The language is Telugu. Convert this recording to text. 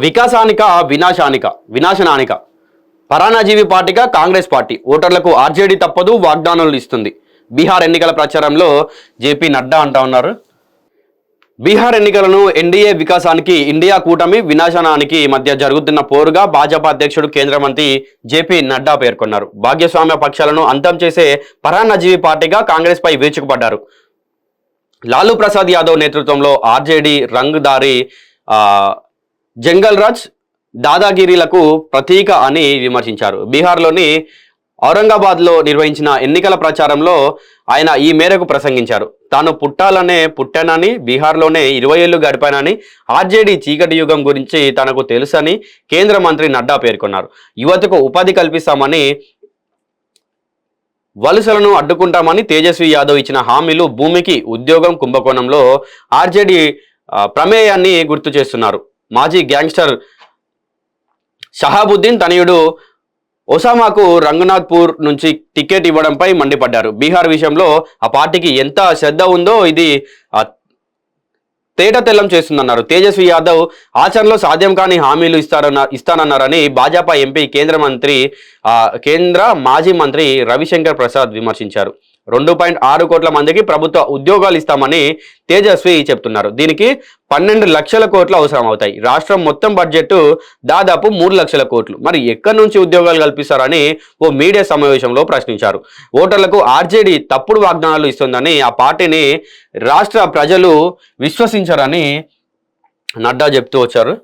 వికాసానిక వినాశనానిక పరాన్నజీవి పార్టీగా కాంగ్రెస్ పార్టీ ఓటర్లకు ఆర్జేడీ తప్పదు వాగ్దానాలు ఇస్తుంది. బీహార్ ఎన్నికల ప్రచారంలో జేపీ నడ్డా అంటా ఉన్నారు. బీహార్ ఎన్నికలను ఎన్డీఏ వికాసానికి ఇండియా కూటమి వినాశనానికి మధ్య జరుగుతున్న పోరుగా భాజపా అధ్యక్షుడు కేంద్ర మంత్రి జేపీ నడ్డా పేర్కొన్నారు. భాగస్వామ్య పక్షాలను అంతం చేసే పరాన్నజీవి పార్టీగా కాంగ్రెస్ పై విరుచుకుపడ్డారు. లాలూ ప్రసాద్ యాదవ్ నేతృత్వంలో ఆర్జేడీ రంగుదారి జంగల్ రాజ్ దాదాగిరీలకు ప్రతీక అని విమర్శించారు. బీహార్లోని ఔరంగాబాద్లో నిర్వహించిన ఎన్నికల ప్రచారంలో ఆయన ఈ మేరకు ప్రసంగించారు. తాను పుట్టానని బీహార్లోనే 20 ఏళ్లు గడిపానని ఆర్జేడీ చీకటి యుగం గురించి తనకు తెలుసని కేంద్ర మంత్రి నడ్డా పేర్కొన్నారు. యువతకు ఉపాధి కల్పిస్తామని వలసలను అడ్డుకుంటామని తేజస్వి యాదవ్ ఇచ్చిన హామీలు భూమికి ఉద్యోగం కుంభకోణంలో ఆర్జేడీ ప్రమేయాన్ని గుర్తు చేస్తున్నారు. మాజీ గ్యాంగ్స్టర్ షహాబుద్దీన్ తనయుడు ఒసామాకు రంగనాథ్పూర్ నుంచి టికెట్ ఇవ్వడంపై మండిపడ్డారు. బీహార్ విషయంలో ఆ పార్టీకి ఎంత శ్రద్ధ ఉందో ఇది తేటతెల్లం చేస్తుందన్నారు. తేజస్వి యాదవ్ ఆచరణలో సాధ్యం కాని హామీలు ఇస్తానన్నారని భాజపా ఎంపీ కేంద్ర మాజీ మంత్రి రవిశంకర్ ప్రసాద్ విమర్శించారు. 2.6 కోట్ల మందికి ప్రభుత్వ ఉద్యోగాలు ఇస్తామని తేజస్వి చెప్తున్నారు. దీనికి 12 లక్షల కోట్లు అవసరం అవుతాయి. రాష్ట్రం మొత్తం బడ్జెట్ దాదాపు 3 లక్షల కోట్లు. మరి ఎక్కడి నుంచి ఉద్యోగాలు కల్పిస్తారని ఓ మీడియా సమావేశంలో ప్రశ్నించారు. ఓటర్లకు ఆర్జేడీ తప్పుడు వాగ్దానాలు ఇస్తుందని ఆ పార్టీని రాష్ట్ర ప్రజలు విశ్వసించారని నడ్డా చెప్తూ వచ్చారు.